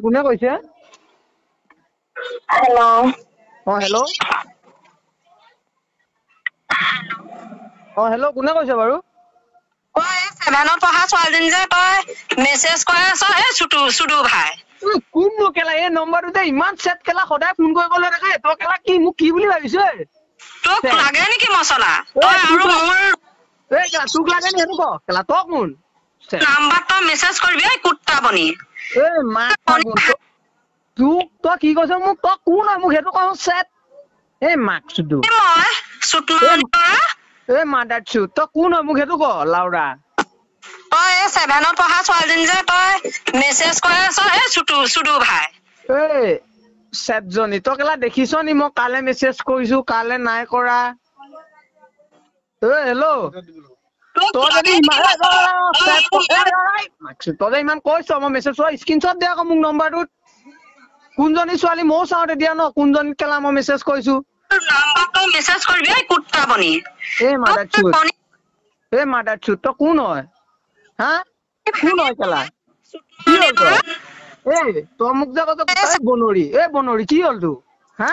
কোনে কৈছে? Hello' hello' hello' কোনে কৈছে বাৰু? তই 7ত পঢ়া ছোৱালীজনী যে তই মেছেজ কৰি আছ এই চুডু ভাই। কোননো কেলা এই নম্বৰটোতে ইমান চেট কেলা সদায় ফোন কৰিবলৈ থাকে। তই কেলা কি মোক কি বুলি ভাবিছ? তোক লাগে নেকি মছলা? তোক তই আৰু মোৰ কেলা তোক লাগে নি সেইটো ক কেলা তই কোন? নাম্বাৰ তই মেছেজ কৰিবি এই কুত্তা বনি। মাক ফাগুন তোক তই কি কৈছ মোক? তই কোন হয় মোক সেইটো কওঁ চেট। মাক চুদু মই চুট মাদাৰ চুদ তই কোন হয় মোক সেইটো ক লাউৰা। তই 7ত পঢ়া ছোৱালীজনী যে তই মেছেজ কৰি আছ এই চুডু ভাই। চেটজনী তই কেলা দেখিছ নি মই কালে মেছেজ কৰিছো কালে নাই কৰা? হেল্ল' তই যদি ইমান কৈছ মই মেছেজ চোৱা স্ক্ৰীনশ্বট দে আকৌ মোক নম্বৰটোত। কোনজনী ছোৱালী ময়ো চাওঁ তেতিয়া ন কোনজনী কেলা মই মেছেজ কৰিছো। মেছেজ কৰিবি এই কুত্তা বনি। মাদাৰ চুদ তই কোন হয়? হা কোন হয় কেলা? কি হ'ল তই? তই মোক যে কৈছ বনৰী বনৰী কি হ'ল তোৰ? হা